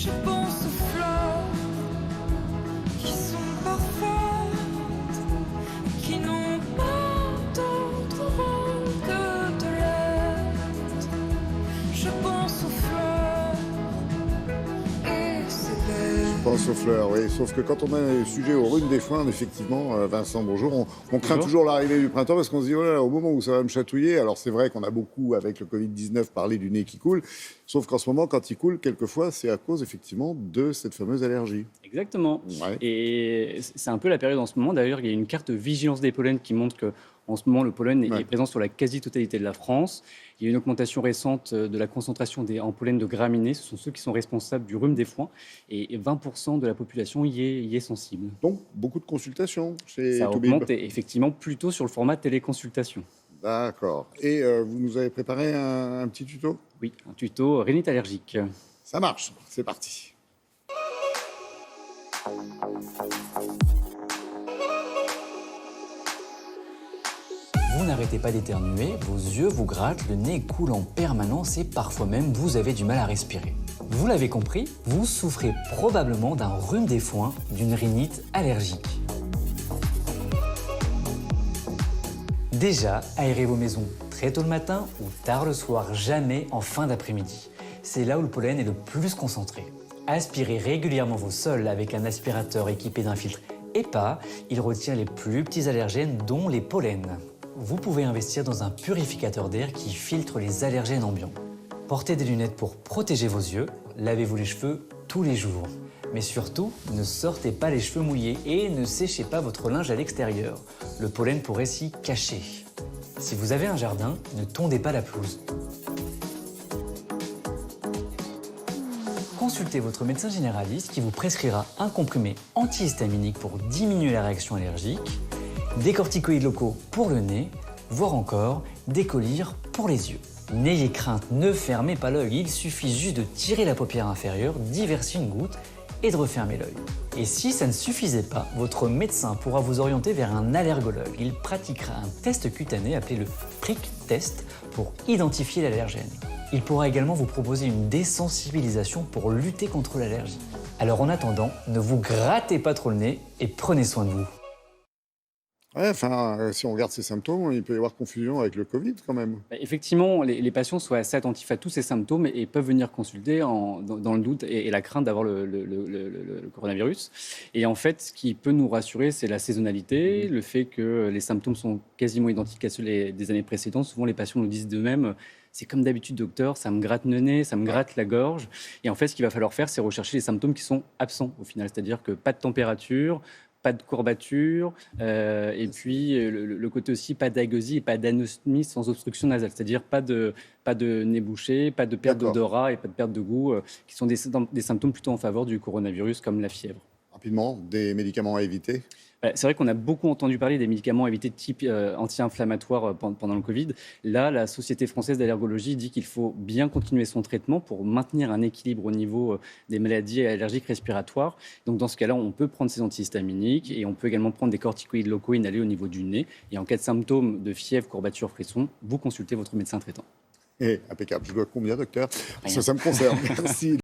Je pense aux fleurs qui sont parfaites, qui n'ont pas d'autre rôle que de l'être. Je pense aux fleurs et c'est belle. Je pense aux fleurs, oui. Sauf que quand on a un sujet au rhume des foins, effectivement, Vincent, bonjour, on craint Bonjour. toujours l'arrivée du printemps parce qu'on se dit, oh là là, au moment où ça va me chatouiller, alors c'est vrai qu'on a beaucoup, avec le Covid-19, parlé du nez qui coule, sauf qu'en ce moment, quand il coule, quelquefois, c'est à cause, effectivement, de cette fameuse allergie. Exactement. Ouais. Et c'est un peu la période en ce moment. D'ailleurs, il y a une carte de vigilance des pollens qui montre que en ce moment, le pollen Ouais. est présent sur la quasi-totalité de la France. Il y a une augmentation récente de la concentration en pollen de graminées. Ce sont ceux qui sont responsables du rhume des foins. Et 20% de la population y est sensible. Donc, beaucoup de consultations chez Ça Toubib. augmente effectivement plutôt sur le format téléconsultation. D'accord. Et vous nous avez préparé un petit tuto? Oui, un tuto rhinite allergique. Ça marche, c'est parti. Vous n'arrêtez pas d'éternuer, vos yeux vous grattent, le nez coule en permanence et parfois même vous avez du mal à respirer. Vous l'avez compris, vous souffrez probablement d'un rhume des foins, d'une rhinite allergique. Déjà, aérez vos maisons très tôt le matin ou tard le soir, jamais en fin d'après-midi. C'est là où le pollen est le plus concentré. Aspirez régulièrement vos sols avec un aspirateur équipé d'un filtre EPA. Il retient les plus petits allergènes, dont les pollens. Vous pouvez investir dans un purificateur d'air qui filtre les allergènes ambiants. Portez des lunettes pour protéger vos yeux. Lavez-vous les cheveux tous les jours. Mais surtout, ne sortez pas les cheveux mouillés et ne séchez pas votre linge à l'extérieur. Le pollen pourrait s'y cacher. Si vous avez un jardin, ne tondez pas la pelouse. Consultez votre médecin généraliste qui vous prescrira un comprimé antihistaminique pour diminuer la réaction allergique, des corticoïdes locaux pour le nez, voire encore des collyres pour les yeux. N'ayez crainte, ne fermez pas l'œil, il suffit juste de tirer la paupière inférieure, d'y verser une goutte et de refermer l'œil. Et si ça ne suffisait pas, votre médecin pourra vous orienter vers un allergologue. Il pratiquera un test cutané appelé le prick test pour identifier l'allergène. Il pourra également vous proposer une désensibilisation pour lutter contre l'allergie. Alors en attendant, ne vous grattez pas trop le nez et prenez soin de vous. Ouais, enfin, si on regarde ces symptômes, il peut y avoir confusion avec le Covid quand même. Effectivement, les patients sont assez attentifs à tous ces symptômes et peuvent venir consulter dans le doute et la crainte d'avoir le coronavirus. Et en fait, ce qui peut nous rassurer, c'est la saisonnalité, le fait que les symptômes sont quasiment identiques à ceux des années précédentes. Souvent, les patients nous disent d'eux-mêmes, c'est comme d'habitude, docteur, ça me gratte le nez, ça me gratte la gorge. Et en fait, ce qu'il va falloir faire, c'est rechercher les symptômes qui sont absents au final, c'est-à-dire que pas de température, pas de courbature, et puis le côté aussi pas d'agosie et pas d'anosmie sans obstruction nasale, c'est-à-dire pas de nez bouché, pas de perte D'accord. d'odorat et pas de perte de goût, qui sont des symptômes plutôt en faveur du coronavirus, comme la fièvre. Rapidement, des médicaments à éviter. C'est vrai qu'on a beaucoup entendu parler des médicaments à éviter de type anti-inflammatoire pendant le Covid. Là, la Société française d'allergologie dit qu'il faut bien continuer son traitement pour maintenir un équilibre au niveau des maladies allergiques respiratoires. Donc dans ce cas-là, on peut prendre ces antihistaminiques et on peut également prendre des corticoïdes locaux inhalés au niveau du nez. Et en cas de symptômes de fièvre, courbature, frisson, vous consultez votre médecin traitant. Et impeccable. Je dois combien, docteur? Rien. Ça me concerne. Merci.